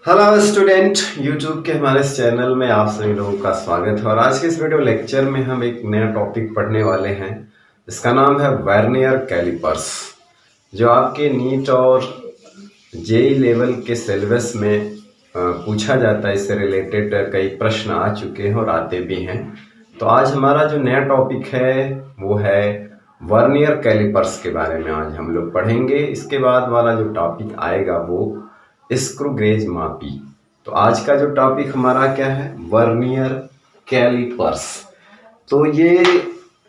Hello student, YouTube के हमारे इस चैनल में आप सभी लोगों का स्वागत है। और आज के इस वीडियो लेक्चर में हम एक नया टॉपिक पढ़ने वाले हैं। इसका नाम है वर्नियर कैलिपर्स, जो आपके नीट और जेई लेवल के सिलेबस में पूछा जाता है। इससे रिलेटेड कई प्रश्न आ चुके हैं और आते भी हैं। तो आज हमारा जो नया टॉपिक है वो है वर्नियर कैलिपर्स के बारे में आज हम लोग पढ़ेंगे। इसके बाद वाला जो टॉपिक आएगा वो स्क्रू गेज मापी। तो आज का जो टॉपिक हमारा क्या है, वर्नियर कैलिपर्स। तो ये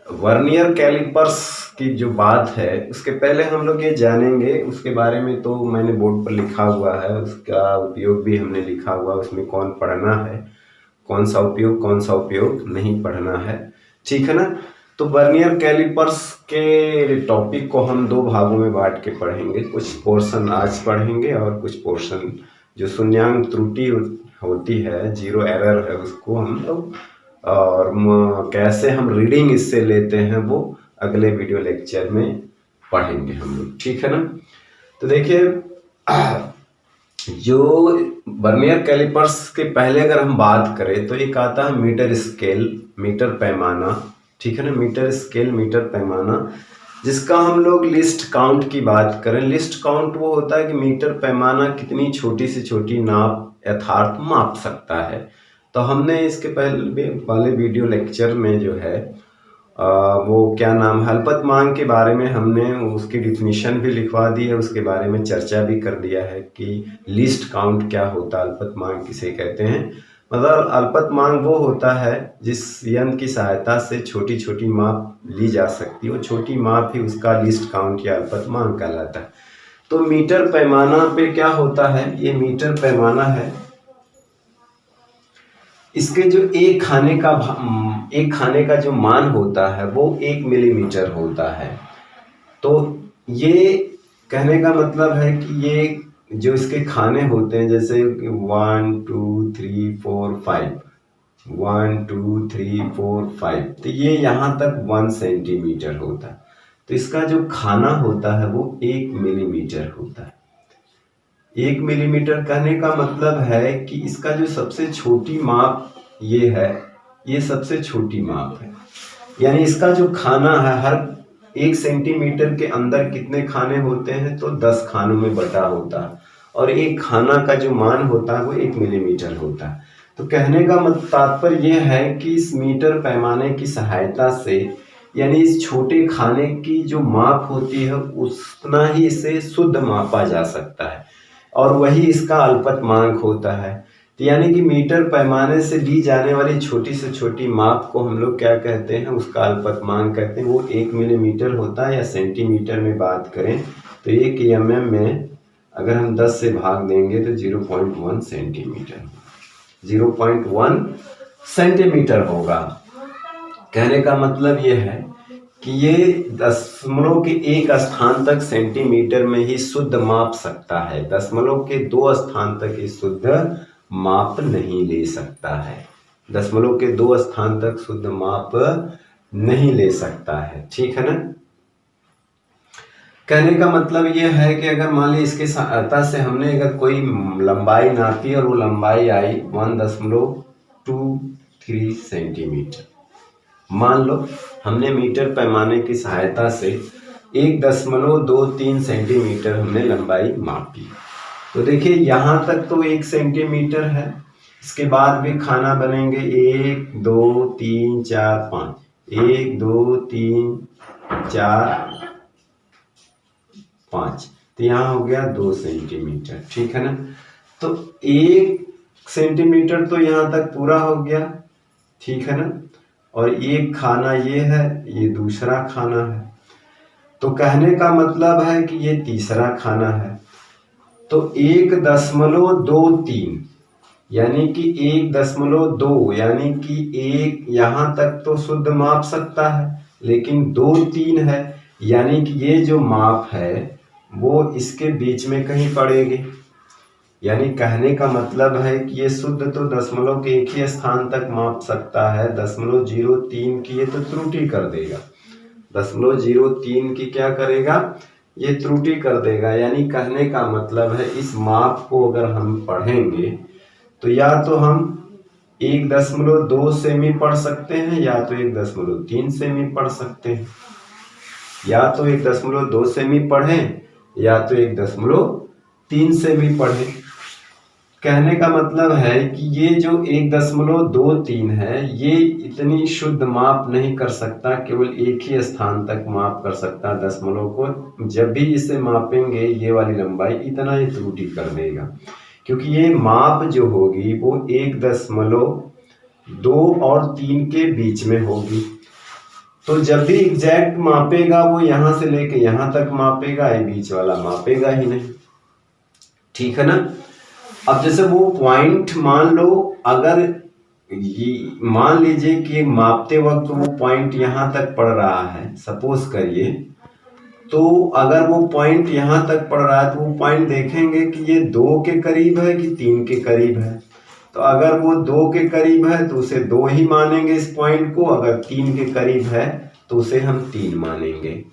वर्नियर कैलिपर्स की जो बात है उसके पहले हम लोग ये जानेंगे उसके बारे में। तो मैंने बोर्ड पर लिखा हुआ है, उसका उपयोग भी हमने लिखा हुआ है, उसमें कौन पढ़ना है, कौन सा उपयोग नहीं पढ़ना है, ठीक है ना। तो वर्नियर कैलिपर्स के टॉपिक को हम दो भागों में बांट के पढ़ेंगे। कुछ पोर्शन आज पढ़ेंगे और कुछ पोर्शन जो शून्यांक त्रुटि होती है, जीरो एरर है, उसको हम लोग और कैसे हम रीडिंग इससे लेते हैं वो अगले वीडियो लेक्चर में पढ़ेंगे हम लोग, ठीक है ना। तो देखिए, जो वर्नियर कैलिपर्स के पहले अगर हम बात करें तो एक आता है मीटर स्केल, मीटर पैमाना, ठीक है ना। मीटर स्केल, मीटर पैमाना, जिसका हम लोग लिस्ट काउंट की बात करें। लिस्ट काउंट वो होता है कि मीटर पैमाना कितनी छोटी से छोटी नाप यथार्थ माप सकता है। तो हमने इसके पहले वाले वीडियो लेक्चर में जो है वो क्या नाम है, अल्पतमांक के बारे में हमने उसकी डिफिनीशन भी लिखवा दी है, उसके बारे में चर्चा भी कर दिया है कि लिस्ट काउंट क्या होता है, अल्पतमांक किसे कहते हैं। मतलब अल्पतमांक वो होता है जिस यंत्र की सहायता से छोटी छोटी माप ली जा सकती है, वो छोटी माप ही उसका लिस्ट काउंट या अल्पतमांक कहलाता है। तो मीटर पैमाना पे क्या होता है, ये मीटर पैमाना है, इसके जो एक खाने का जो मान होता है वो 1 मिलीमीटर होता है। तो ये कहने का मतलब है कि ये जो इसके खाने होते हैं, जैसे 1 2 3 4 5, 1 2 3 4 5, तो ये यहाँ तक 1 सेंटीमीटर होता है। तो इसका जो खाना होता है वो 1 मिलीमीटर होता है। 1 मिलीमीटर कहने का मतलब है कि इसका जो सबसे छोटी माप ये है, ये सबसे छोटी माप है। यानी इसका जो खाना है, हर 1 सेंटीमीटर के अंदर कितने खाने होते हैं, तो 10 खानों में बटा होता है। और एक खाना का जो मान होता है वो 1 मिलीमीटर होता है। तो कहने का तात्पर्य यह है कि इस मीटर पैमाने की सहायता से, यानी इस छोटे खाने की जो माप होती है उतना ही इसे शुद्ध मापा जा सकता है, और वही इसका अल्पतमांक होता है। तो यानी कि मीटर पैमाने से ली जाने वाली छोटी से छोटी माप को हम लोग क्या कहते हैं, उसका अल्पतमांक कहते हैं। वो 1 मिलीमीटर होता है, या सेंटीमीटर में बात करें तो 1 mm में अगर हम 10 से भाग देंगे तो 0.1 सेंटीमीटर, 0.1 सेंटीमीटर होगा। कहने का मतलब ये है कि ये दशमलव के एक स्थान तक सेंटीमीटर में ही शुद्ध माप सकता है, दशमलव के 2 स्थान तक ये शुद्ध माप नहीं ले सकता है, दशमलव के 2 स्थान तक शुद्ध माप नहीं ले सकता है, ठीक है ना। कहने का मतलब यह है कि अगर मान ली इसके सहायता से हमने अगर कोई लंबाई नापी और वो लंबाई आई 1.23 सेंटीमीटर, मान लो हमने मीटर पैमाने की सहायता से 1.23 सेंटीमीटर हमने लंबाई मापी। तो देखिए यहाँ तक तो 1 सेंटीमीटर है, इसके बाद भी खाना बनेंगे 1 2 3 4 5, 1 2 3 4 5, तो यहाँ हो गया 2 सेंटीमीटर, ठीक है ना। तो 1 सेंटीमीटर तो यहाँ तक पूरा हो गया, ठीक है ना। और एक खाना ये है, ये दूसरा खाना है। तो कहने का मतलब है कि ये तीसरा खाना है। तो 1.23 यानी कि 1.2, यानी कि 1 यहाँ तक तो शुद्ध माप सकता है, लेकिन 2 3 है, यानी कि ये जो माप है वो इसके बीच में कहीं पड़ेगी। यानी कहने का मतलब है कि ये शुद्ध तो दशमलव के एक ही स्थान तक माप सकता है, 0.03 की ये तो त्रुटि कर देगा, 0.03 की क्या करेगा, ये त्रुटि कर देगा। यानी कहने का मतलब है इस माप को अगर हम पढ़ेंगे तो या तो हम 1.2 सेमी पढ़ सकते हैं या तो 1.3 सेमी पढ़ सकते हैं, या तो 1.2 सेमी पढ़ें या तो 1.3 सेमी पढ़ें। कहने का मतलब है कि ये जो 1.23 है ये इतनी शुद्ध माप नहीं कर सकता, केवल एक ही स्थान तक माप कर सकता दशमलव को। जब भी इसे मापेंगे ये वाली लंबाई इतना ही त्रुटि कर देगा, क्योंकि ये माप जो होगी वो 1.2 और 3 के बीच में होगी। तो जब भी एग्जैक्ट मापेगा वो यहां से लेके यहां तक मापेगा, ये बीच वाला मापेगा ही नहीं। ठीक है ना। अब जैसे वो पॉइंट मान लो, अगर मान लीजिए कि मापते वक्त वो पॉइंट यहां तक पड़ रहा है, सपोज करिए, तो अगर वो पॉइंट यहां तक पड़ रहा है तो वो पॉइंट देखेंगे कि ये 2 के करीब है कि 3 के करीब है। तो अगर वो 2 के करीब है तो उसे 2 ही मानेंगे इस पॉइंट को, अगर 3 के करीब है तो उसे हम 3 मानेंगे।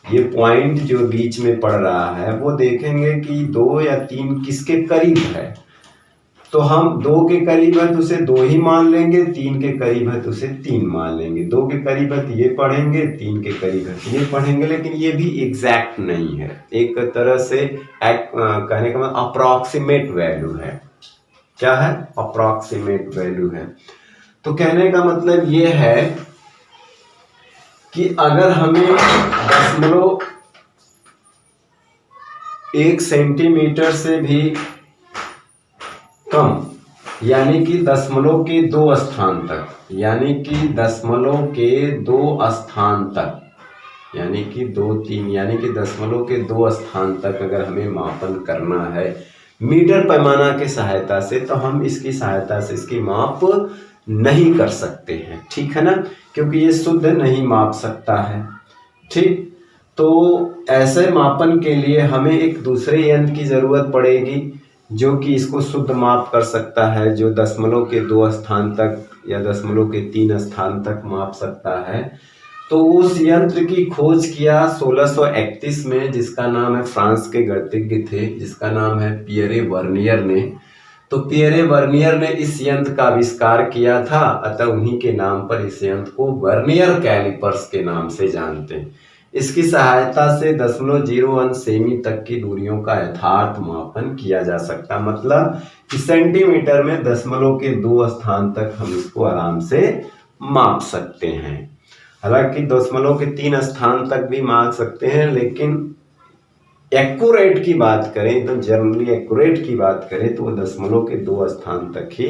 ये पॉइंट जो बीच में पड़ रहा है वो देखेंगे कि 2 या 3 किसके करीब है, तो हम 2 के करीब है तो उसे 2 ही मान लेंगे, 3 के करीब है तो उसे 3 मान लेंगे। 2 के करीब है तो ये पढ़ेंगे, 3 के करीब है तो ये पढ़ेंगे। लेकिन ये भी एग्जैक्ट नहीं है, एक तरह से कहने का मतलब अप्रॉक्सीमेट वैल्यू है। क्या है? अप्रॉक्सीमेट वैल्यू है। तो कहने का मतलब ये है कि अगर हमें 0.1 सेंटीमीटर से भी कम, यानी कि दशमलव के 2 स्थान तक, यानी कि दशमलव के 2 स्थान तक, यानी कि 2, 3, यानी कि दशमलव के 2 स्थान तक अगर हमें मापन करना है मीटर पैमाना की सहायता से, तो हम इसकी सहायता से इसकी माप नहीं कर सकते हैं। ठीक है ना, क्योंकि ये शुद्ध नहीं माप सकता है। ठीक, तो ऐसे मापन के लिए हमें एक दूसरे यंत्र की जरूरत पड़ेगी जो कि इसको शुद्ध माप कर सकता है, जो दशमलव के 2 स्थान तक या दशमलव के 3 स्थान तक माप सकता है। तो उस यंत्र की खोज किया 1631 में, जिसका नाम है, फ्रांस के गणितज्ञ थे जिसका नाम है पियरे वर्नियर ने। तो पियरे वर्नियर ने इस यंत्र का आविष्कार किया था, अतः उन्हीं के नाम पर इस यंत्र को वर्नियर कैलिपर्स के नाम से जानते हैं। इसकी सहायता से 0.01 सेमी तक की दूरियों का यथार्थ मापन किया जा सकता, मतलब कि सेंटीमीटर में दशमलव के 2 स्थान तक हम इसको आराम से माप सकते हैं। हालांकि दशमलव के 3 स्थान तक भी माप सकते हैं, लेकिन एक्यूरेट की बात करें, एकदम जनरली एक्यूरेट की बात करें, तो वो दशमलव के 2 स्थान तक ही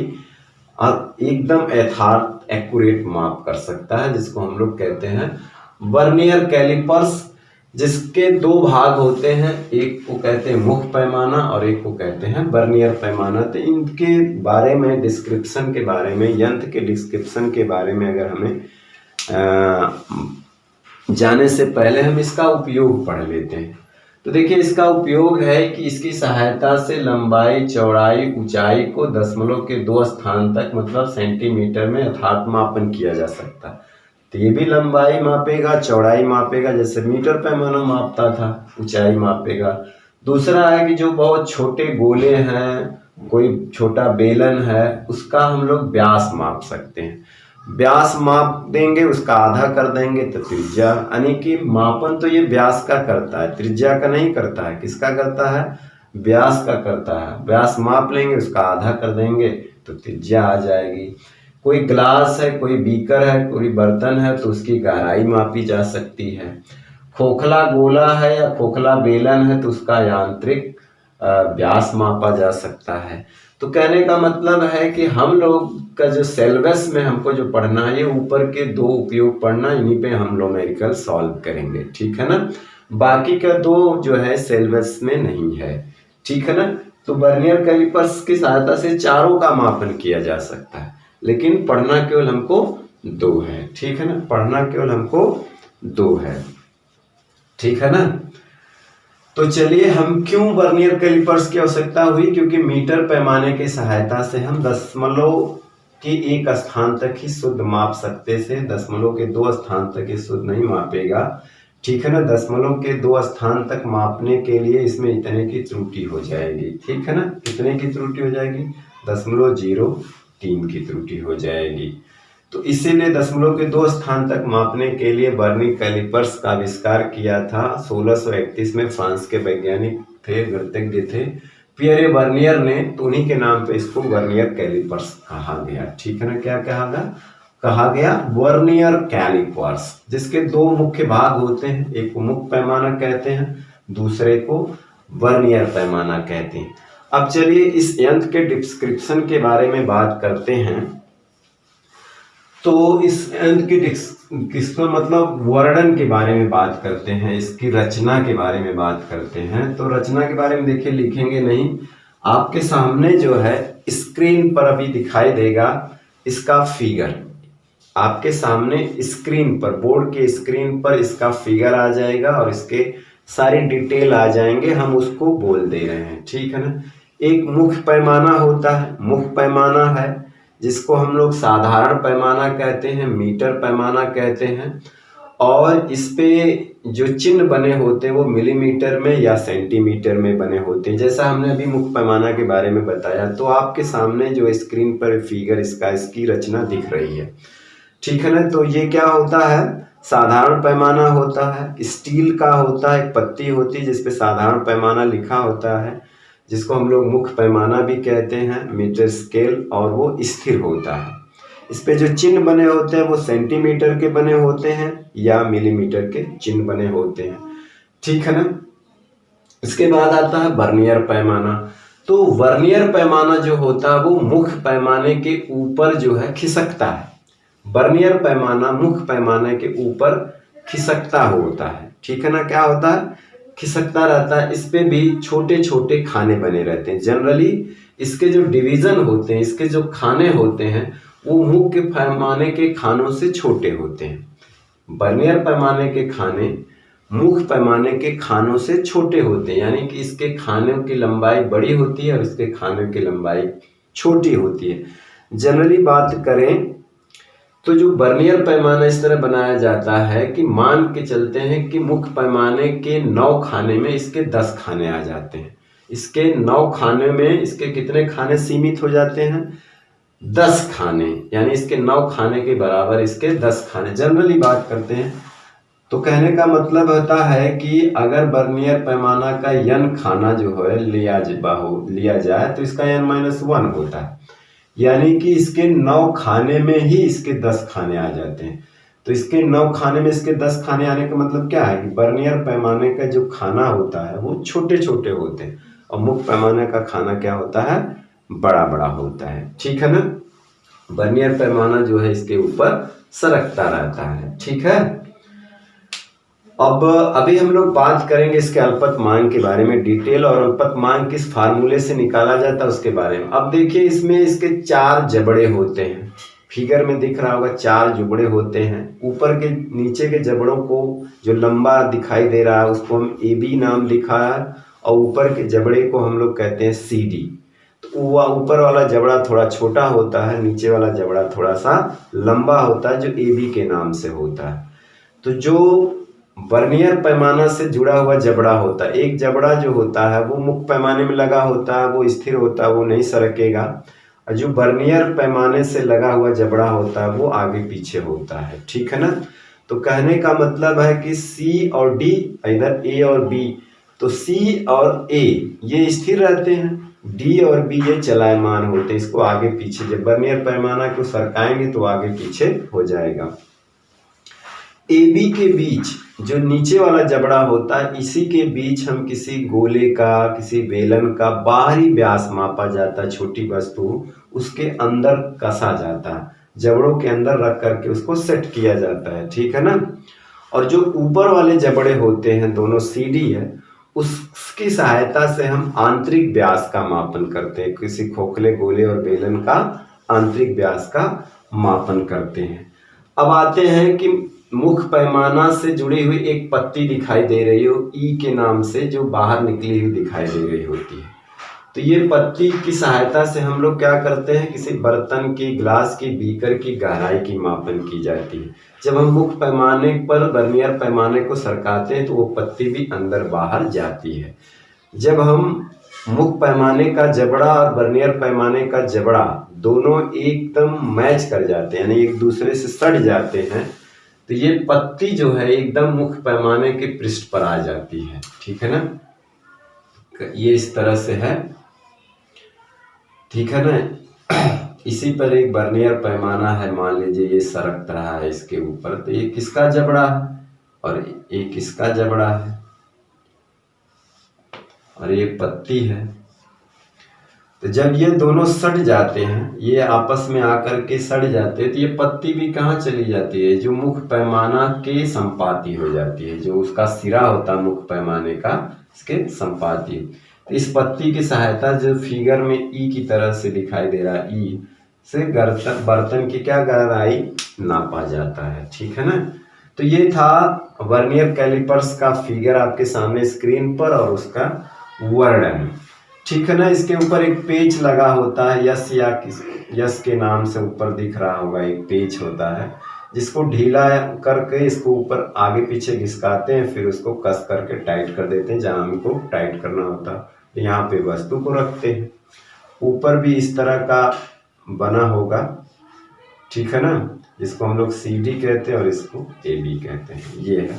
एकदम यथार्थ एक्यूरेट माप कर सकता है, जिसको हम लोग कहते हैं वर्नियर कैलिपर्स, जिसके 2 भाग होते हैं, एक को कहते हैं मुख्य पैमाना और एक को कहते हैं वर्नियर पैमाना। तो इनके बारे में डिस्क्रिप्शन के बारे में, यंत्र के डिस्क्रिप्शन के बारे में अगर हमें जाने से पहले हम इसका उपयोग पढ़ लेते हैं। तो देखिए, इसका उपयोग है कि इसकी सहायता से लंबाई, चौड़ाई, ऊंचाई को दशमलव के 2 स्थान तक, मतलब सेंटीमीटर में यथार्थ मापन किया जा सकता है। तो ये भी लंबाई मापेगा, चौड़ाई मापेगा, जैसे मीटर पैमाना मापता था, ऊंचाई मापेगा। दूसरा है कि जो बहुत छोटे गोले हैं, कोई छोटा बेलन है, उसका हम लोग व्यास माप सकते हैं। व्यास माप देंगे, उसका आधा कर देंगे तो त्रिज्या, यानी कि मापन तो ये व्यास का करता है, त्रिज्या का नहीं करता है। किसका करता है? व्यास का करता है। व्यास माप लेंगे, उसका आधा कर देंगे तो त्रिज्या आ जाएगी। कोई ग्लास है, कोई बीकर है, कोई बर्तन है, तो उसकी गहराई मापी जा सकती है। खोखला गोला है या खोखला बेलन है तो उसका यांत्रिक व्यास मापा जा सकता है। तो कहने का मतलब है कि हम लोग का जो सिलेबस में हमको जो पढ़ना है, ये ऊपर के 2 उपयोग पढ़ना, इन्हीं पे हम लोग न्यूमेरिकल सॉल्व करेंगे। ठीक है ना, बाकी का 2 जो है सिलेबस में नहीं है। ठीक है ना। तो वर्नियर कैलिपर्स की सहायता से चारों का मापन किया जा सकता है, लेकिन पढ़ना केवल हमको 2 है। ठीक है ना, पढ़ना केवल हमको 2 है। ठीक है ना। तो चलिए, हम क्यों वर्नियर कैलिपर्स की आवश्यकता हुई? क्योंकि मीटर पैमाने की सहायता से हम दशमलव के 1 स्थान तक ही शुद्ध माप सकते थे, दशमलव के 2 स्थान तक ही शुद्ध नहीं मापेगा। ठीक है ना। दशमलव के 2 स्थान तक मापने के लिए इसमें इतने की त्रुटि हो जाएगी, ठीक है ना। कितने की त्रुटि हो जाएगी? 0.03 की त्रुटि हो जाएगी। तो इसीलिए दशमलव के 2 स्थान तक मापने के लिए वर्नियर कैलिपर्स का आविष्कार किया था 1631 में। फ्रांस के वैज्ञानिक थे, गणितज्ञ थे, पियरे वर्नियर ने, तो उन्हीं के नाम पे इसको वर्नियर कैलिपर्स कहा गया, ठीक है ना। क्या कहा गया? वर्नियर कैलिपर्स, जिसके 2 मुख्य भाग होते हैं, एक को मुख्य पैमाना कहते हैं, दूसरे को वर्नियर पैमाना कहते हैं। अब चलिए इस यंत्र के डिस्क्रिप्शन के बारे में बात करते हैं। तो इस यंत्र की डिस्क्रिप्शन मतलब वर्णन के बारे में बात करते हैं, इसकी रचना के बारे में बात करते हैं। तो रचना के बारे में देखिए, लिखेंगे नहीं, आपके सामने जो है स्क्रीन पर अभी दिखाई देगा इसका फिगर। आपके सामने स्क्रीन पर, बोर्ड के स्क्रीन पर इसका फिगर आ जाएगा और इसके सारी डिटेल आ जाएंगे, हम उसको बोल दे रहे हैं, ठीक है ना। एक मुख्य पैमाना होता है, मुख्य पैमाना है जिसको हम लोग साधारण पैमाना कहते हैं, मीटर पैमाना कहते हैं, और इस पे जो चिन्ह बने होते हैं वो मिलीमीटर में या सेंटीमीटर में बने होते हैं। जैसा हमने अभी मुख्य पैमाना के बारे में बताया, तो आपके सामने जो स्क्रीन पर फिगर इसकी रचना दिख रही है, ठीक है ना। तो ये क्या होता है? साधारण पैमाना होता है, स्टील का होता है, एक पत्ती होती है जिसपे साधारण पैमाना लिखा होता है, जिसको हम लोग मुख्य पैमाना भी कहते हैं, मीटर स्केल, और वो स्थिर होता है। इस पे जो चिन्ह बने होते हैं वो सेंटीमीटर के बने होते हैं या मिलीमीटर के चिन्ह बने होते हैं, ठीक है ना। इसके बाद आता है वर्नियर पैमाना। तो वर्नियर पैमाना जो होता है वो मुख्य पैमाने के ऊपर जो है खिसकता है। वर्नियर पैमाना मुख्य पैमाने के ऊपर खिसकता होता है, ठीक है ना। क्या होता है? खिसकता रहता है। इस पे भी छोटे छोटे खाने बने रहते हैं। जनरली इसके जो डिवीजन होते हैं, इसके जो खाने होते हैं, वो मुख्य पैमाने के खानों से छोटे होते हैं। वर्नियर पैमाने के खाने मुख्य पैमाने के खानों से छोटे होते हैं, यानी कि इसके खानों की लंबाई बड़ी होती है और इसके खानों की लंबाई छोटी होती है। जनरली बात करें तो जो वर्नियर पैमाना इस तरह बनाया जाता है कि मान के चलते हैं कि मुख्य पैमाने के 9 खाने में इसके 10 खाने आ जाते हैं। इसके 9 खाने में इसके कितने खाने सीमित हो जाते हैं? 10 खाने, यानी इसके 9 खाने के बराबर इसके 10 खाने जनरली बात करते हैं। तो कहने का मतलब होता है कि अगर वर्नियर पैमाना का n खाना जो है लिया जाए तो इसका n-1 होता है, यानी कि इसके 9 खाने में ही इसके 10 खाने आ जाते हैं। तो इसके 9 खाने में इसके 10 खाने आने का मतलब क्या है कि वर्नियर पैमाने का जो खाना होता है वो छोटे छोटे होते हैं और मुख्य पैमाने का खाना क्या होता है? बड़ा बड़ा होता है, ठीक है ना। वर्नियर पैमाना जो है इसके ऊपर सरकता रहता है, ठीक है। अब अभी हम लोग बात करेंगे इसके अल्पतमांक के बारे में डिटेल, और अल्पतमांक किस फार्मूले से निकाला जाता है उसके बारे में। अब देखिए इसमें इसके 4 जबड़े होते हैं, फिगर में दिख रहा होगा 4 जुबड़े होते हैं। ऊपर के नीचे के जबड़ों को जो लंबा दिखाई दे रहा है उसको हम AB नाम लिखा है, और ऊपर के जबड़े को हम लोग कहते हैं CD। तो ऊपर वाला जबड़ा थोड़ा छोटा होता है, नीचे वाला जबड़ा थोड़ा सा लंबा होता है जो AB के नाम से होता है। तो जो वर्नियर पैमाना से जुड़ा हुआ जबड़ा होता है, एक जबड़ा जो होता है वो मुख्य पैमाने में लगा होता है, वो स्थिर होता है, वो नहीं सरकेगा, और जो वर्नियर पैमाने से लगा हुआ जबड़ा होता है वो आगे पीछे होता है, ठीक है ना। तो कहने का मतलब है कि C और D, इधर A और B, तो C और A ये स्थिर रहते हैं, D और B ये चलायमान होते हैं। इसको आगे पीछे, जब वर्नियर पैमाना को सरकाएंगे तो आगे पीछे हो जाएगा। AB के बीच जो नीचे वाला जबड़ा होता है, इसी के बीच हम किसी गोले का, किसी बेलन का बाहरी व्यास मापा जाता है, छोटी वस्तु उसके अंदर कसा जाता है, जबड़ों के अंदर रख करके उसको सेट किया जाता है, ठीक है ना। और जो ऊपर वाले जबड़े होते हैं दोनों CD है, उसकी सहायता से हम आंतरिक व्यास का मापन करते हैं, किसी खोखले गोले और बेलन का आंतरिक व्यास का मापन करते हैं। अब आते हैं कि मुख्य पैमाना से जुड़ी हुई एक पत्ती दिखाई दे रही हो E के नाम से, जो बाहर निकली हुई दिखाई दे रही होती है। तो ये पत्ती की सहायता से हम लोग क्या करते हैं, किसी बर्तन की, ग्लास की, बीकर की गहराई की मापन की जाती है। जब हम मुख्य पैमाने पर वर्नियर पैमाने को सरकाते हैं तो वो पत्ती भी अंदर बाहर जाती है। जब हम मुख्य पैमाने का जबड़ा और वर्नियर पैमाने का जबड़ा दोनों एकदम मैच कर जाते हैं, यानी एक दूसरे से सट जाते हैं, तो ये पत्ती जो है एकदम मुख्य पैमाने के पृष्ठ पर आ जाती है। ठीक है ना, ये इस तरह से है। ठीक है ना। इसी पर एक वर्नियर पैमाना है, मान लीजिए ये सरक रहा है इसके ऊपर, तो ये किसका जबड़ा है और एक किसका जबड़ा है, और ये पत्ती है। तो जब ये दोनों सट जाते हैं, ये आपस में आकर के सट जाते हैं, तो ये पत्ती भी कहाँ चली जाती है, जो मुख्य पैमाना के संपाती हो जाती है, जो उसका सिरा होता है मुख्य पैमाने का, इसके संपाती। तो इस पत्ती की सहायता जो फिगर में ई की तरह से दिखाई दे रहा है, ई से बर्तन की क्या गहराई नापा जाता है। ठीक है ना। तो ये था वर्नियर कैलिपर्स का फिगर आपके सामने स्क्रीन पर और उसका वर्णन। ठीक है ना। इसके ऊपर एक पेच लगा होता है, यस या यस के नाम से ऊपर दिख रहा होगा, एक पेच होता है जिसको ढीला करके इसको ऊपर आगे पीछे घिसकाते हैं, फिर उसको कस करके टाइट कर देते हैं जहाँ हमको टाइट करना होता है। यहाँ पे वस्तु को रखते हैं। ऊपर भी इस तरह का बना होगा, ठीक है ना, जिसको हम लोग CD कहते हैं और इसको AB कहते हैं, ये है।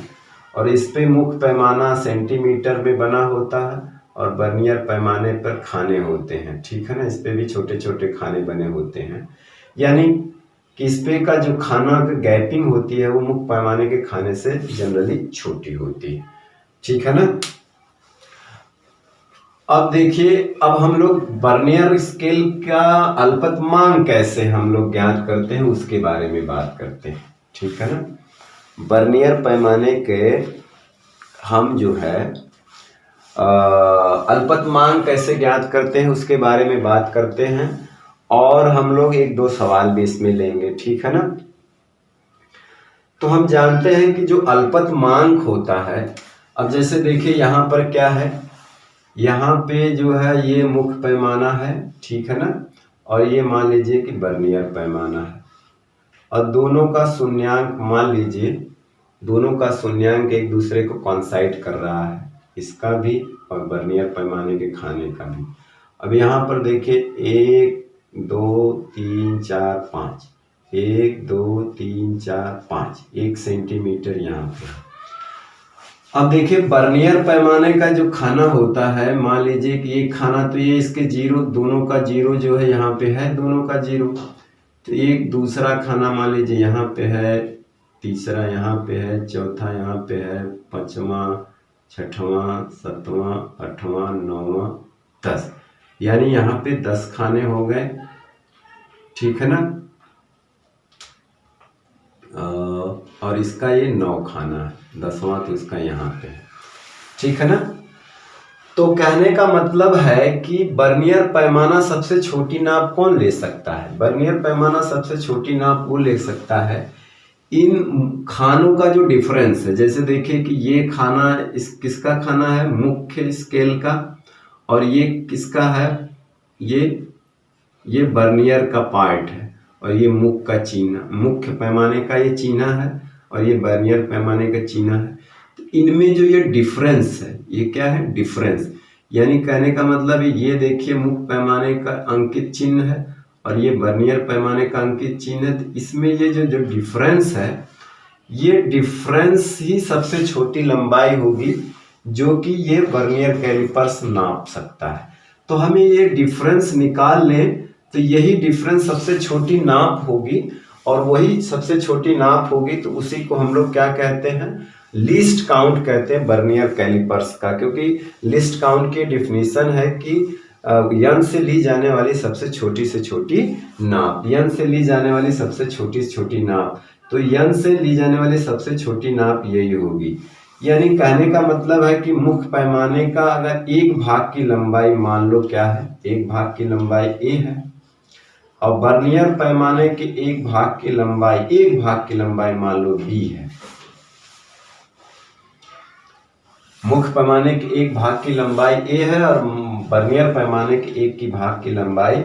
और इस पे मुख्य पैमाना सेंटीमीटर में बना होता है और वर्नियर पैमाने पर खाने होते हैं। ठीक है ना। इस पे भी छोटे छोटे खाने बने होते हैं, यानी कि इस पे का जो खाना की गैपिंग होती है वो मुख्य पैमाने के खाने से जनरली छोटी होती है। ठीक है ना। अब देखिए, अब हम लोग वर्नियर स्केल का अल्पतमांक कैसे हम लोग ज्ञात करते हैं उसके बारे में बात करते हैं। ठीक है ना। वर्नियर पैमाने के हम जो है अल्पतमांक कैसे ज्ञात करते हैं उसके बारे में बात करते हैं, और हम लोग एक दो सवाल भी इसमें लेंगे। ठीक है ना। तो हम जानते हैं कि जो अल्पतमांक होता है, अब जैसे देखिए यहाँ पर क्या है, यहाँ पे जो है ये मुख्य पैमाना है, ठीक है ना, और ये मान लीजिए कि वर्नियर पैमाना है, और दोनों का शून्यांक मान लीजिए, दोनों का शून्यांक एक दूसरे को कॉन्साइड कर रहा है, इसका भी और वर्नियर पैमाने के खाने का भी। अब यहाँ पर देखिए 1 2 3 4 5, 1 2 3 4 5, 1 सेंटीमीटर यहाँ पे। अब देखिए वर्नियर पैमाने का जो खाना होता है, मान लीजिए कि ये खाना, तो ये इसके जीरो, दोनों का जीरो जो है यहाँ पे है, दोनों का जीरो, तो एक दूसरा खाना मान लीजिए यहाँ पे है, तीसरा यहाँ पे है, चौथा यहाँ पे है, पांचवा, छठवां, सातवां, आठवां, नौवां, 10, यानी यहाँ पे 10 खाने हो गए। ठीक है ना। और इसका ये 9 खाना है, 10वां तो इसका यहाँ पे है। ठीक है ना। तो कहने का मतलब है कि वर्नियर पैमाना सबसे छोटी नाप कौन ले सकता है, वर्नियर पैमाना सबसे छोटी नाप वो ले सकता है इन खानों का जो डिफरेंस है। जैसे देखिए कि ये खाना इस किसका खाना है, मुख्य स्केल का, और ये किसका है, ये वर्नियर का पार्ट है, और ये मुख्य का चिन्ह, मुख्य पैमाने का ये चिन्ह है, और ये वर्नियर पैमाने का चिन्ह है। तो इनमें जो ये डिफरेंस है, ये क्या है, डिफरेंस, यानी कहने का मतलब ये देखिए मुख्य पैमाने का अंकित चिन्ह है और ये वर्नियर पैमाने का अंकित चिन्ह है। तो इसमें ये जो डिफरेंस है, ये डिफरेंस ही सबसे छोटी लंबाई होगी जो कि ये वर्नियर कैलिपर्स नाप सकता है। तो हमें ये डिफरेंस निकाल लें, तो यही डिफरेंस सबसे छोटी नाप होगी, और वही सबसे छोटी नाप होगी तो उसी को हम लोग क्या कहते हैं, लीस्ट काउंट कहते हैं वर्नियर कैलिपर्स का। क्योंकि लीस्ट काउंट की डिफिनीशन है कि यन से ली जाने वाली सबसे छोटी से छोटी नाप, यन से ली जाने वाली सबसे छोटी से छोटी नाप, तो यन से ली जाने वाली सबसे छोटी नाप यही होगी। यानी कहने का मतलब है कि मुख्य पैमाने का अगर एक भाग की लंबाई मान लो क्या है, एक भाग की लंबाई a है, और वर्नियर पैमाने के एक भाग की लंबाई मान लो b है। मुख्य पैमाने के एक भाग की लंबाई a है और वर्नियर पैमाने के एक की भाग की लंबाई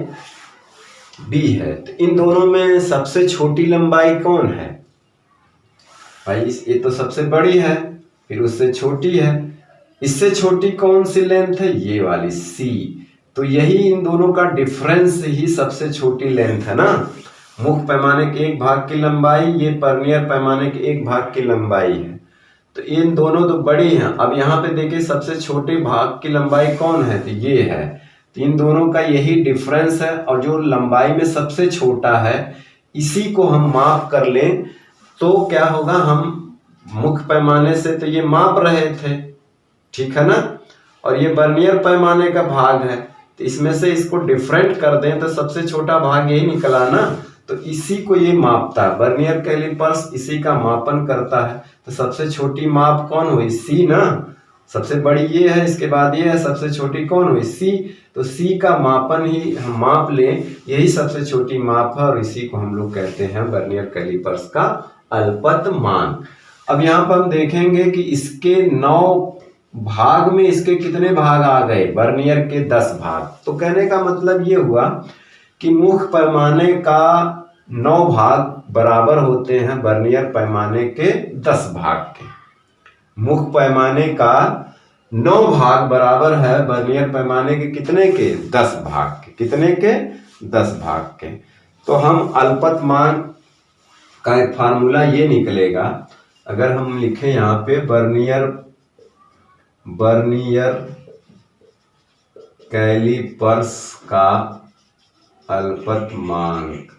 b है। तो इन दोनों में सबसे छोटी लंबाई कौन है भाई? ये तो सबसे बड़ी है, फिर उससे छोटी है, इससे छोटी कौन सी लेंथ है? ये वाली c। तो यही इन दोनों का डिफरेंस ही सबसे छोटी लेंथ है ना। मुख्य पैमाने के एक भाग की लंबाई, ये वर्नियर पैमाने के एक भाग की लंबाई है। तो इन दोनों तो बड़ी हैं। अब यहाँ पे देखिए सबसे छोटे भाग की लंबाई कौन है? तो ये है। तो इन दोनों का यही डिफरेंस है, और जो लंबाई में सबसे छोटा है इसी को हम माप कर लें तो क्या होगा, हम मुख्य पैमाने से तो ये माप रहे थे, ठीक है ना, और ये वर्नियर पैमाने का भाग है, तो इसमें से इसको डिफरेंट कर दें तो सबसे छोटा भाग यही निकला ना। तो इसी को ये मापता है, वर्नियर कैलिपर्स इसी का मापन करता है। तो सबसे छोटी माप कौन हुई? सी ना। सबसे बड़ी ये है, इसके बाद ये है, सबसे छोटी कौन हुई? सी। तो सी का मापन ही हम माप लें, यही सबसे छोटी माप है, और इसी को हम लोग कहते हैं वर्नियर कैलिपर्स का अल्पतमांक। अब यहाँ पर हम देखेंगे कि इसके 9 भाग में इसके कितने भाग आ गए? वर्नियर के 10 भाग। तो कहने का मतलब ये हुआ कि मुख्य पैमाने का 9 भाग बराबर होते हैं वर्नियर पैमाने के 10 भाग के। मुख्य पैमाने का 9 भाग बराबर है वर्नियर पैमाने के कितने के? 10 भाग के। कितने के? 10 भाग के। तो हम अल्पतमांक का एक फार्मूला ये निकलेगा, अगर हम लिखें यहाँ पे वर्नियर कैलिपर्स का अल्पतमांक,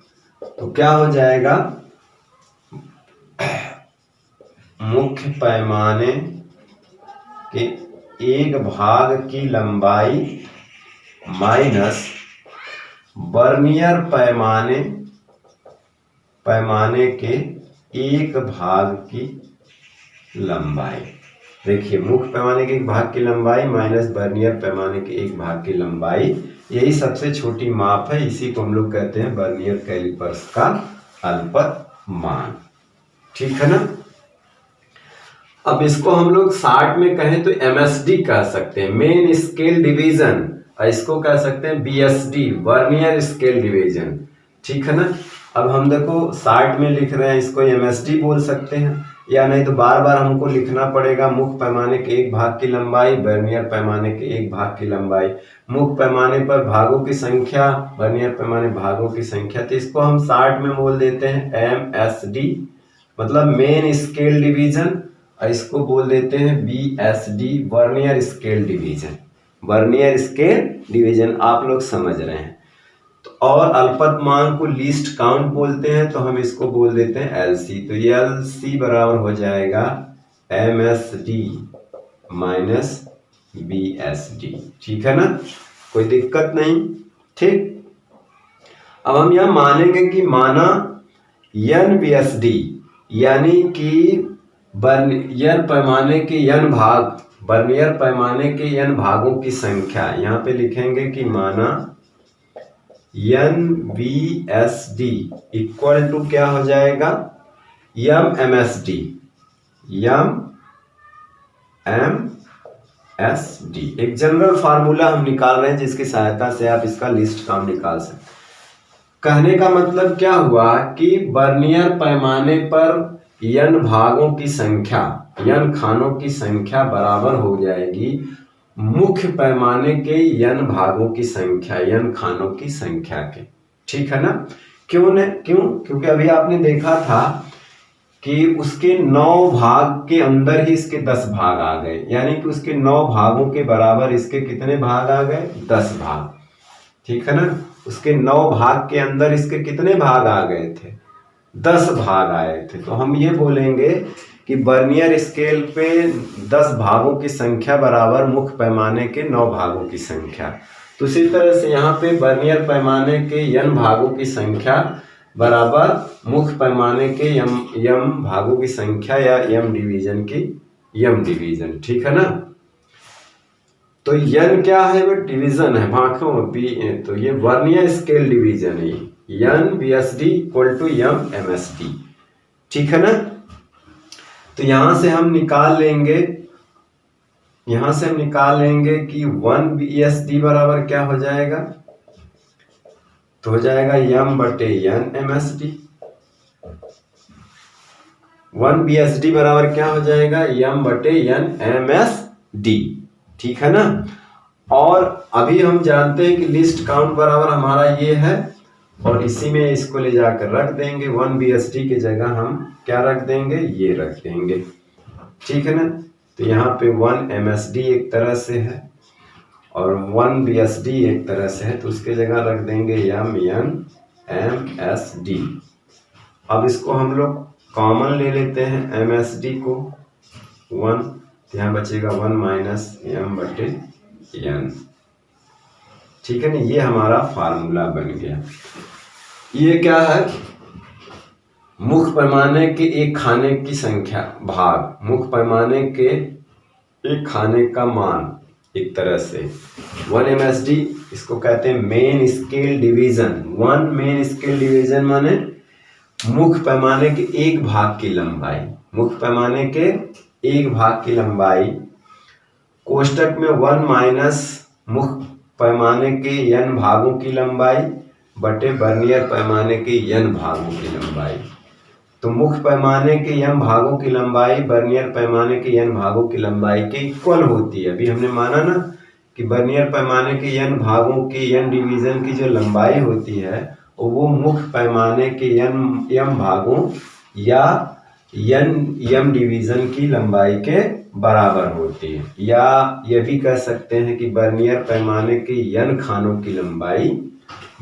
तो क्या हो जाएगा? मुख्य पैमाने के एक भाग की लंबाई माइनस वर्नियर पैमाने के एक भाग की लंबाई। देखिए, मुख्य पैमाने के एक भाग की लंबाई माइनस वर्नियर पैमाने के एक भाग की लंबाई, यही सबसे छोटी माप है, इसी को हम लोग कहते हैं वर्नियर कैलिपर्स का अल्पतमांक। ठीक है ना। अब इसको हम लोग शार्ट में कहें तो MSD कह सकते हैं, मेन स्केल डिवीजन, और इसको कह सकते हैं BSD, वर्नियर स्केल डिवीजन। ठीक है ना। अब हम देखो शार्ट में लिख रहे हैं, इसको MSD बोल सकते हैं, या नहीं तो बार बार हमको लिखना पड़ेगा मुख्य पैमाने के एक भाग की लंबाई, वर्नियर पैमाने के एक भाग की लंबाई। मुख्य पैमाने पर भागों की संख्या, वर्नियर पैमाने भागों की संख्या, तो इसको हम शार्ट में बोल देते हैं MSD, मतलब मेन स्केल डिवीजन, और इसको बोल देते हैं BSD, vernier scale division. Vernier scale division आप लोग समझ रहे हैं। तो और अल्पतमांक को लीस्ट काउंट बोलते हैं, तो हम इसको बोल देते हैं LC। तो ये LC बराबर हो जाएगा MSD माइनस BSD। ठीक है ना, कोई दिक्कत नहीं। ठीक, अब हम यह मानेंगे कि माना NBSD, यानी कि वर्नियर पैमाने के n भाग, वर्नियर पैमाने के n भागों की संख्या, यहाँ पे लिखेंगे कि माना NBSD इक्वल टू क्या हो जाएगा? MMSD। एक जनरल फार्मूला हम निकाल रहे हैं जिसकी सहायता से आप इसका लिस्ट काउंट निकाल सकते हैं। कहने का मतलब क्या हुआ कि वर्नियर पैमाने पर n भागों की संख्या, n खानों की संख्या बराबर हो जाएगी मुख्य पैमाने के n भागों की संख्या, n खानों की संख्या के। ठीक है ना। क्यों? क्योंकि अभी आपने देखा था कि उसके 9 भाग के अंदर ही इसके 10 भाग आ गए, यानी कि उसके 9 भागों के बराबर इसके कितने भाग आ गए? 10 भाग। ठीक है ना। उसके 9 भाग के अंदर इसके कितने भाग आ गए थे? 10 भाग आए थे। तो हम ये बोलेंगे कि वर्नियर स्केल पे 10 भागों की संख्या बराबर मुख्य पैमाने के 9 भागों की संख्या। तो इसी तरह से यहाँ पे वर्नियर पैमाने के n भागों की संख्या बराबर मुख्य पैमाने के m भागों की संख्या, या m डिवीजन की m डिवीजन। ठीक है ना। तो n क्या है? वो डिवीजन है भागों में, तो ये वर्नियर स्केल डिवीजन है, NBSD इक्वल टू MMSD। ठीक है ना। तो यहां से हम निकाल लेंगे यहां से हम निकाल लेंगे कि 1 BSD बराबर क्या हो जाएगा, तो हो जाएगा m/n MSD। 1 BSD बराबर क्या हो जाएगा, m/n MSD। ठीक है ना। और अभी हम जानते हैं कि लिस्ट काउंट बराबर हमारा ये है, और इसी में इसको ले जाकर रख देंगे। 1 BSD की जगह हम क्या रख देंगे, ये रख देंगे। ठीक है ना। तो यहाँ पे 1 MSD एक तरह से है और 1 BSD एक तरह से है, तो उसके जगह रख देंगे m/n MSD। अब इसको हम लोग कॉमन ले लेते हैं MSD को 1, तो यहाँ बचेगा 1 - m/n। ठीक है ना। ये हमारा फार्मूला बन गया। ये क्या है, मुख्य पैमाने के एक खाने की संख्या भाग मुख्य पैमाने के एक खाने का मान, एक तरह से 1 MSD इसको कहते हैं main scale division. 1 main scale division माने मुख्य पैमाने के एक भाग की लंबाई, मुख्य पैमाने के एक भाग की लंबाई कोष्टक में 1 माइनस मुख्य पैमाने के n भागों की लंबाई बटे वर्नियर पैमाने के n भागों की लंबाई। तो मुख्य पैमाने के m भागों की लंबाई वर्नियर पैमाने के n भागों की लंबाई के इक्वल होती है। अभी हमने माना ना कि वर्नियर पैमाने के n भागों की n डिवीजन की जो लंबाई होती है वो मुख्य पैमाने के m भागों या m डिवीजन की लंबाई के बराबर होती है। या ये भी कह सकते हैं कि वर्नियर पैमाने के n खानों की लंबाई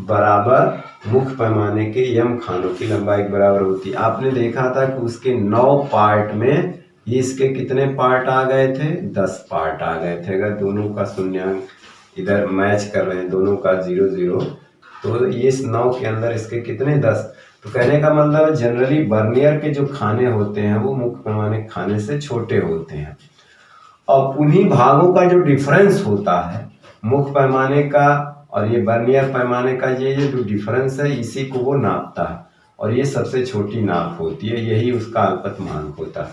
बराबर मुख्य पैमाने के m खानों की लंबाई के बराबर होती है। आपने देखा था कि उसके 9 पार्ट में इसके कितने पार्ट आ गए थे, 10 पार्ट आ गए थे। अगर दोनों का शून्यांक इधर मैच कर रहे हैं, दोनों का 0 0, तो इस 9 के अंदर इसके कितने 10। तो कहने का मतलब है जनरली वर्नियर के जो खाने होते हैं वो मुख्य पैमाने खाने से छोटे होते हैं, और उन्हीं भागों का जो डिफरेंस होता है मुख्य पैमाने का और ये वर्नियर पैमाने का, ये जो डिफरेंस है इसी को वो नापता है, और ये सबसे छोटी नाप होती है, यही उसका अल्पतमांक होता है।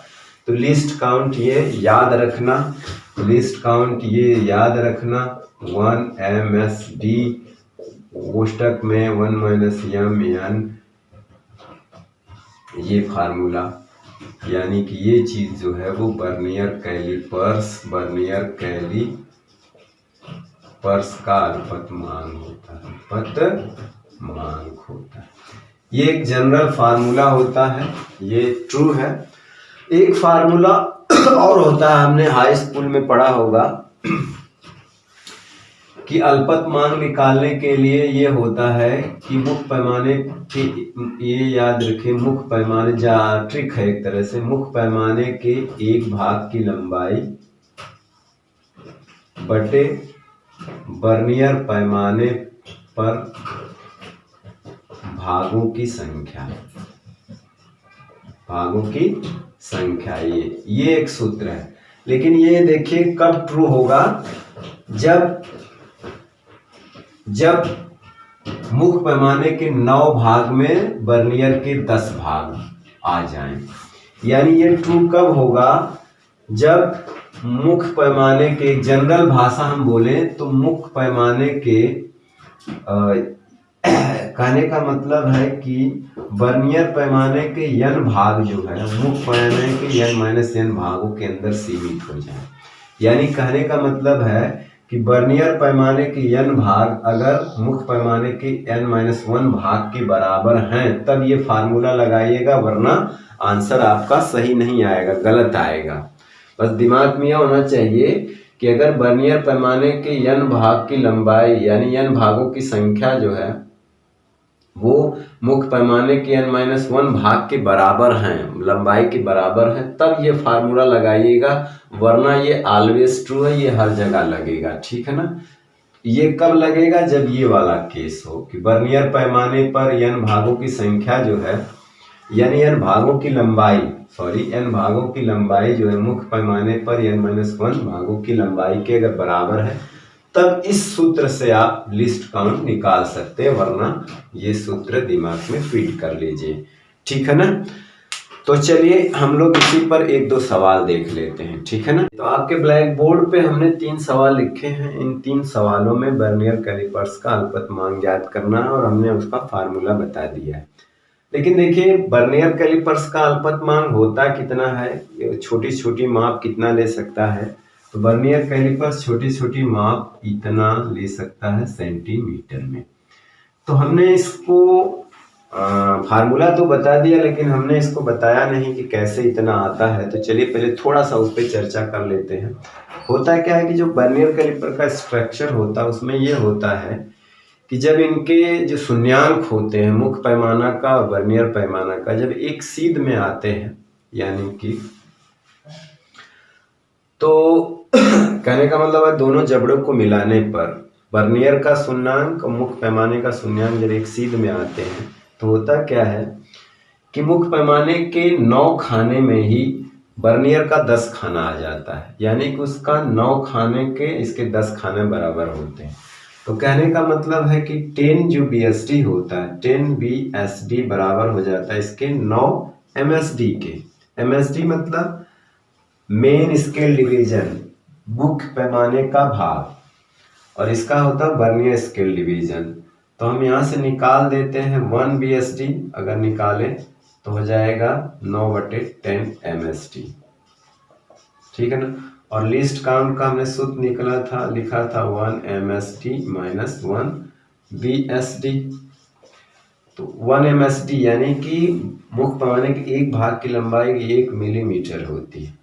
तो लिस्ट काउंट ये याद रखना, लिस्ट काउंट ये याद रखना 1 MSD कोष्टक में 1 - m/n, ये फार्मूला, यानी कि ये चीज जो है वो वर्नियर कैलिपर्स का अल्पतमांक होता है, अल्पतमांक होता है। ये एक जनरल फार्मूला होता है, ये ट्रू है। एक फार्मूला और होता है, हमने हाई स्कूल में पढ़ा होगा कि अल्पतमांक निकालने के लिए ये होता है कि मुख्य पैमाने के, ये याद रखें, मुख्य पैमाने ट्रिक है एक तरह से, मुख्य पैमाने के एक भाग की लंबाई बटे वर्नियर पैमाने पर भागों की संख्या, ये एक सूत्र है। लेकिन ये देखिए कब ट्रू होगा, जब मुख्य पैमाने के 9 भाग में वर्नियर के 10 भाग आ जाएं। यानी ये ट्रू कब होगा, जब मुख्य पैमाने के, जनरल भाषा हम बोले तो मुख्य पैमाने के कहने का मतलब है कि वर्नियर पैमाने के n भाग जो है मुख्य पैमाने के n - n भागों के अंदर सीमित हो जाए। यानी कहने का मतलब है कि वर्नियर पैमाने के n भाग अगर मुख्य पैमाने के n-1 भाग के बराबर हैं तब ये फार्मूला लगाइएगा, वरना आंसर आपका सही नहीं आएगा, गलत आएगा। बस दिमाग में यह होना चाहिए कि अगर वर्नियर पैमाने के n भाग की लंबाई यानी n भागों की संख्या जो है वो मुख्य पैमाने के n-1 भाग के बराबर हैं, लंबाई के बराबर है, तब ये फार्मूला लगाइएगा, वरना ये ऑलवेज ट्रू है, ये हर जगह लगेगा। ठीक है ना। ये कब लगेगा, जब ये वाला केस हो कि वर्नियर पैमाने पर n भागों की संख्या जो है, यानी n भागों की लंबाई जो है मुख्य पैमाने पर n-1 भागों की लंबाई के अगर बराबर है, तब इस सूत्र से आप लिस्ट काउंट निकाल सकते हैं, वरना ये सूत्र दिमाग में फीड कर लीजिए। ठीक है ना। तो चलिए हम लोग इसी पर एक दो सवाल देख लेते हैं, ठीक है ना। तो आपके ब्लैक बोर्ड पे हमने 3 सवाल लिखे हैं। इन 3 सवालों में वर्नियर कैलिपर्स का अल्पतमांक ज्ञात करना है और हमने उसका फार्मूला बता दिया है। लेकिन देखिए वर्नियर कैलिपर्स का अल्पतमांक होता कितना है, छोटी छोटी माप कितना ले सकता है। तो वर्नियर कैलिपर्स छोटी छोटी माप इतना ले सकता है सेंटीमीटर में। तो हमने इसको फार्मूला तो बता दिया, लेकिन हमने इसको बताया नहीं कि कैसे इतना आता है। तो चलिए पहले थोड़ा सा उस पर चर्चा कर लेते हैं। होता क्या है कि जो वर्नियर कैलिपर का स्ट्रक्चर होता है उसमें ये होता है कि जब इनके जो शून्यांक होते हैं, मुख्य पैमाना का और वर्नियर पैमाना का, जब एक सीध में आते हैं, यानी कि तो कहने का मतलब है दोनों जबड़ों को मिलाने पर वर्नियर का शून्यांक और मुख्य पैमाने का शून्यांक जब एक सीध में आते हैं तो होता क्या है कि मुख्य पैमाने के 9 खाने में ही वर्नियर का 10 खाना आ जाता है, यानी कि उसका 9 खाने के इसके 10 खाने बराबर होते हैं। तो कहने का मतलब है कि 10 जो BSD होता है, 10 BSD बराबर हो जाता है इसके 9 MSD के। MSD मतलब मेन स्केल डिवीजन, मुख्य पैमाने का भाग, और इसका होता है वर्नियर स्केल डिवीजन। तो हम यहाँ से निकाल देते हैं 1 BSD, अगर निकालें तो हो जाएगा 9/10 MSD, ठीक है ना। और लीस्ट काउंट का हमने सूत्र निकला था, लिखा था 1 MSD माइनस 1 BSD। तो 1 MSD यानी कि मुख्य पैमाने के एक भाग की लंबाई 1 मिलीमीटर होती है,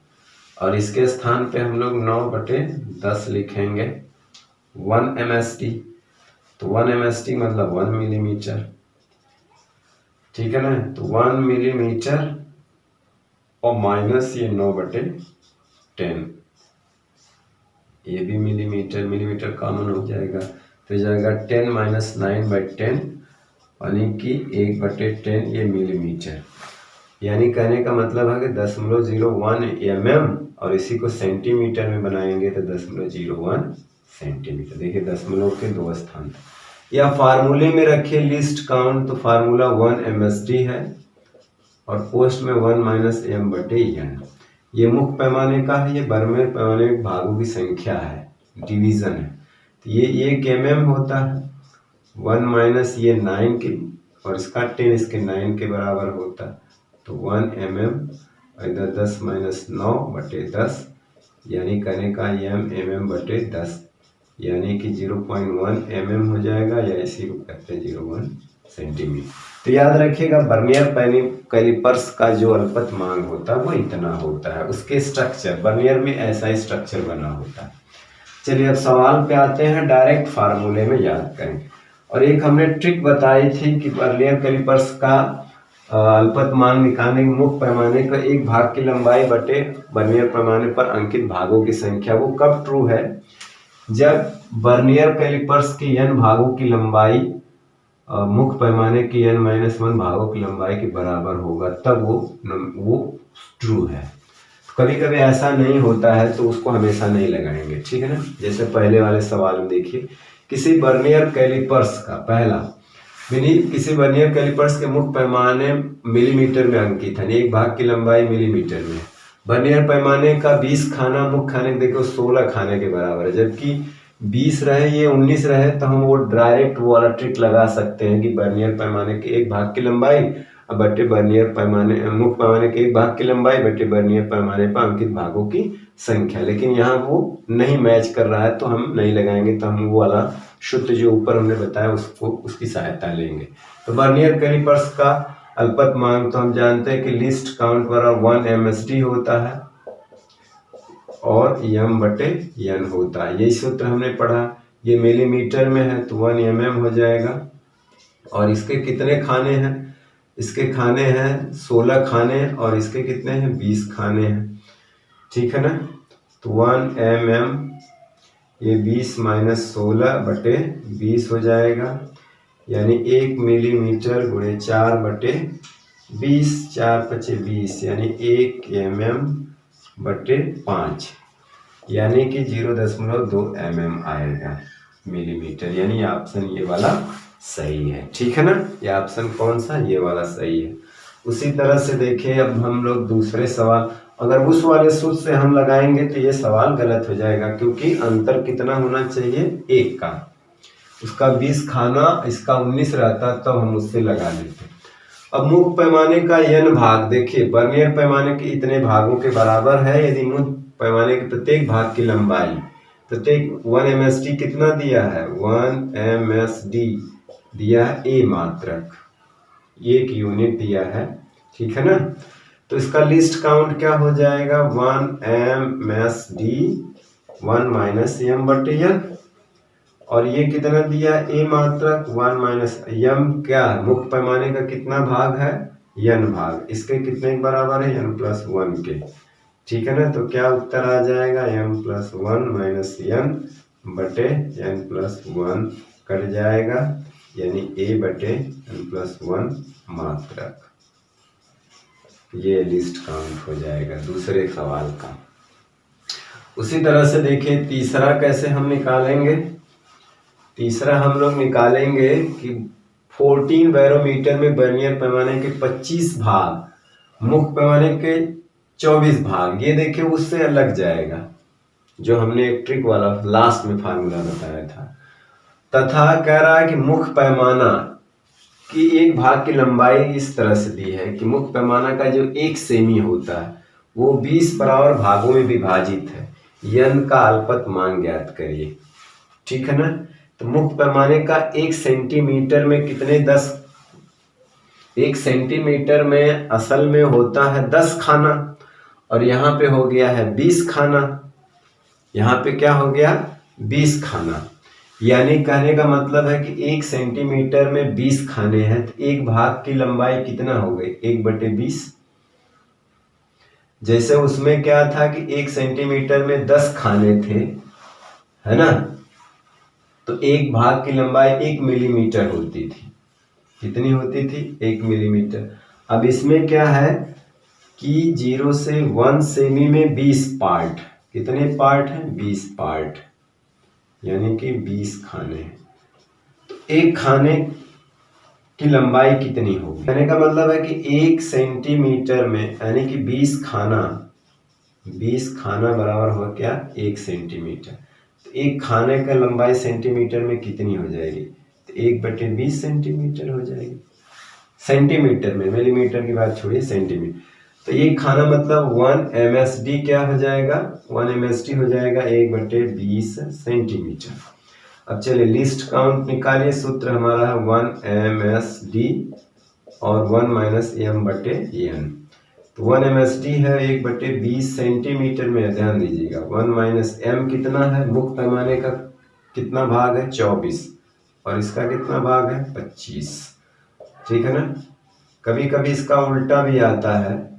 और इसके स्थान पे हम लोग 9/10 लिखेंगे 1 MSD। तो 1 MSD मतलब 1 मिलीमीटर, ठीक है ना। तो 1 मिलीमीटर और माइनस ये 9/10, ये भी मिलीमीटर, मिलीमीटर कॉमन हो जाएगा तो जाएगा 10 माइनस 9/10, यानी कि 1/10 ये मिलीमीटर। यानी कहने का मतलब है कि 0.01 mm, और इसी को सेंटीमीटर में बनाएंगे तो 0.01 सेंटीमीटर। देखिए दशमलव के 2 स्थान, या फार्मूले में रखिए लिस्ट काउंट, तो फार्मूला 1 MSD है और पोस्ट में 1 माइनस m/n। ये मुख्य पैमाने का है, ये वर्नियर पैमाने के भागों की संख्या है, डिवीजन है। तो ये 1 mm होता है, 1 माइनस ये 9 के, और इसका 10 इसके 9 के बराबर होता है। तो 1 mm और इधर 10 माइनस 9/10, यानी कहने का mm/10, यानी कि 0.1 mm हो जाएगा, या इसी को कहते हैं 0.1 सेंटीमीटर। तो याद रखिएगा वर्नियर कैलिपर्स का जो अल्पतमांक होता है वो इतना होता है। उसके स्ट्रक्चर वर्नियर में ऐसा ही स्ट्रक्चर बना होता है। चलिए अब सवाल पे आते हैं, डायरेक्ट फार्मूले में याद करेंगे। और एक हमने ट्रिक बताई थी कि वर्नियर कैलिपर्स का अल्पतमांक निकालने के मुख्य पैमाने का एक भाग की लंबाई बटे वर्नियर पैमाने पर अंकित भागों की संख्या। वो कब ट्रू है, जब वर्नियर कैलिपर्स के n भागों की लंबाई मुख्य पैमाने की n-1 भागों की लंबाई के बराबर होगा, तब वो ट्रू है। कभी कभी ऐसा नहीं होता है तो उसको हमेशा नहीं लगाएंगे, ठीक है ना। जैसे पहले वाले सवाल में देखिए, किसी वर्नियर कैलिपर्स का पहला किसी वर्नियर कैलिपर्स के मुख्य पैमाने मिलीमीटर में अंकित है, एक भाग की लंबाई मिलीमीटर में। वर्नियर पैमाने का 20 खाना, मुख्य खाने देखो 16 खाने के बराबर है, जबकि 20 रहे ये 19 रहे, तो हम वो डायरेक्ट वो वाला ट्रिक लगा सकते हैं कि वर्नियर पैमाने के एक भाग की लंबाई बटे वर्नियर पैमाने मुख्य पैमाने के एक भाग की लंबाई बटे वर्नियर पैमाने पर अंकित भागों की संख्या। लेकिन यहाँ वो नहीं मैच कर रहा है तो हम नहीं लगाएंगे, तो हम वो वाला सूत्र जो ऊपर हमने बताया उसकी सहायता लेंगे। तो वर्नियर कैलिपर्स का अल्पतमांक तो हम जानते हैं कि लिस्ट काउंट बराबर 1 MSD होता है और m/n होता है। यही सूत्र हमने पढ़ा, ये मिलीमीटर में है तो 1 mm हो जाएगा। और इसके कितने खाने हैं, इसके खाने हैं 16 खाने, और इसके कितने हैं 20 खाने हैं, ठीक है ना। तो 1 mm ये 20 माइनस 16/20 हो जाएगा, यानी 1 मिलीमीटर गुणे 4/20, 4×5 = 20, यानी 1 mm/5, यानी कि 0.2 mm आएगा मिलीमीटर। यानी ऑप्शन ये वाला सही है, ठीक है ना। ये ऑप्शन कौन सा, ये वाला सही है। उसी तरह से देखिए अब हम लोग दूसरे सवाल, अगर उस वाले सूत्र से हम लगाएंगे तो ये सवाल गलत हो जाएगा, क्योंकि अंतर कितना होना चाहिए, 1 का। उसका 20 खाना, इसका 19 रहता, तब हम उससे लगा लेते। अब मुख्य पैमाने का n भाग, देखिए वर्नियर पैमाने के इतने भागों के बराबर है यदि मुख्य पैमाने के प्रत्येक भाग की लंबाई, प्रत्येक 1 MSD कितना दिया है, 1 MSD दिया है A मात्रक, 1 यूनिट दिया है, ठीक है ना। तो इसका लिस्ट काउंट क्या हो जाएगा, 1 MSD 1 माइनस m/n, और ये कितना दिया, A मात्रक 1 माइनस m, क्या मुख्य पैमाने का कितना भाग है, n भाग, इसके कितने के बराबर है, n+1 के, ठीक है ना। तो क्या उत्तर आ जाएगा, m+1 माइनस n/n+1 कट जाएगा, यानी A/n+1 मात्रक। ये लिस्ट काउंट हो जाएगा दूसरे सवाल का। उसी तरह से देखिए तीसरा कैसे हम निकालेंगे। तीसरा हम लोग निकालेंगे कि 14 बैरोमीटर में वर्नियर पैमाने के 25 भाग, मुख्य पैमाने के 24 भाग, ये देखिए उससे अलग जाएगा, जो हमने एक ट्रिक वाला लास्ट में फार्मूला बताया था। तथा कह रहा है कि मुख्य पैमाना की एक भाग की लंबाई इस तरह से दी है कि मुख्य पैमाना का जो 1 सेमी होता है वो 20 बराबर भागों में विभाजित है, n का अल्पत मान ज्ञात करिए, ठीक है ना। तो मुख्य पैमाने का 1 सेंटीमीटर में कितने 1 सेंटीमीटर में असल में होता है 10 खाना, और यहाँ पे हो गया है 20 खाना, यहाँ पे क्या हो गया 20 खाना, यानी कहने का मतलब है कि 1 सेंटीमीटर में 20 खाने हैं, तो एक भाग की लंबाई कितना हो गई, 1/20। जैसे उसमें क्या था कि 1 सेंटीमीटर में 10 खाने थे, है ना, तो एक भाग की लंबाई 1 मिलीमीटर होती थी, कितनी होती थी, 1 मिलीमीटर। अब इसमें क्या है कि 0 से 1 सेमी में 20 पार्ट, कितने पार्ट हैं, 20 पार्ट, यानी कि 20 खाने। तो एक खाने की लंबाई कितनी होगी, कहने का मतलब है कि 1 सेंटीमीटर में, यानी कि 20 खाना बराबर हुआ क्या, 1 सेंटीमीटर। तो एक खाने का लंबाई सेंटीमीटर में कितनी हो जाएगी, तो 1/20 सेंटीमीटर हो जाएगी, सेंटीमीटर में, मिलीमीटर की बात छोड़िए, सेंटीमीटर। तो एक खाना मतलब 1 MSD क्या हो जाएगा, 1 MSD हो जाएगा 1/20 सेंटीमीटर। अब चलिए लिस्ट काउंट निकालिए, सूत्र हमारा है 1 MSD और 1 माइनस m/n। तो 1 MSD है 1/20 सेंटीमीटर में, ध्यान दीजिएगा, 1 माइनस m कितना है, मुख्य पैमाने का कितना भाग है, 24, और इसका कितना भाग है, 25, ठीक है ना। कभी कभी इसका उल्टा भी आता है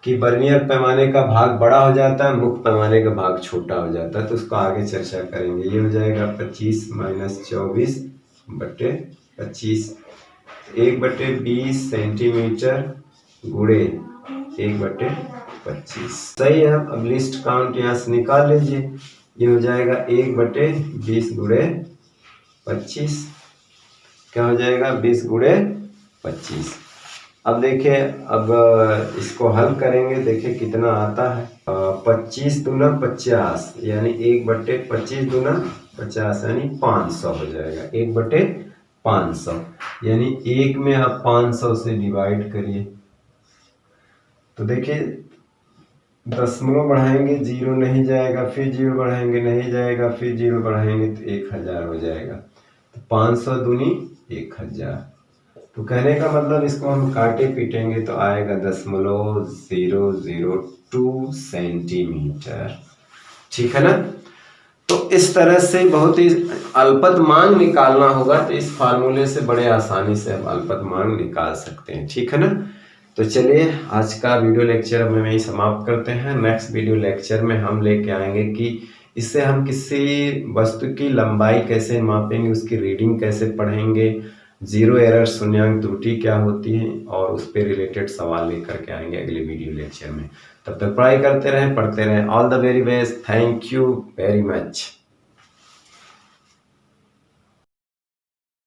कि वर्नियर पैमाने का भाग बड़ा हो जाता है, मुख्य पैमाने का भाग छोटा हो जाता है, तो उसको आगे चर्चा करेंगे। ये हो जाएगा 25 माइनस 24/25, 1/20 सेंटीमीटर गुणे 1/25, सही है। अब लिस्ट काउंट यहाँ से निकाल लीजिए, ये हो जाएगा 1/20 गुणे 25, क्या हो जाएगा, 20 गुणे 25। अब देखिए, अब इसको हल करेंगे, देखिए कितना आता है, 25 दूना 50, यानी 1/25 दूना 50, यानी 500 हो जाएगा, 1/500, यानी 1 में आप 500 से डिवाइड करिए, तो देखिए दशमलव बढ़ाएंगे 0 नहीं जाएगा, फिर 0 बढ़ाएंगे नहीं जाएगा, फिर 0 बढ़ाएंगे तो 1000 हो जाएगा। तो 500 दूनी 1000, तो कहने का मतलब इसको हम काटे पीटेंगे तो आएगा 0.002 सेंटीमीटर, ठीक है ना। तो इस तरह से बहुत ही अल्पत मान निकालना होगा, तो इस फार्मूले से बड़े आसानी से हम अल्पत मान निकाल सकते हैं, ठीक है ना। तो चलिए आज का वीडियो लेक्चर हम यही समाप्त करते हैं। नेक्स्ट वीडियो लेक्चर में हम लेके आएंगे कि इससे हम किसी वस्तु की लंबाई कैसे मापेंगे, उसकी रीडिंग कैसे पढ़ेंगे, जीरो एरर शून्यांक त्रुटि क्या होती है, और उस पर रिलेटेड सवाल लेकर के आएंगे अगले वीडियो लेक्चर में। तब तक पढ़ाई करते रहें, पढ़ते रहें। All the very best, thank you very much.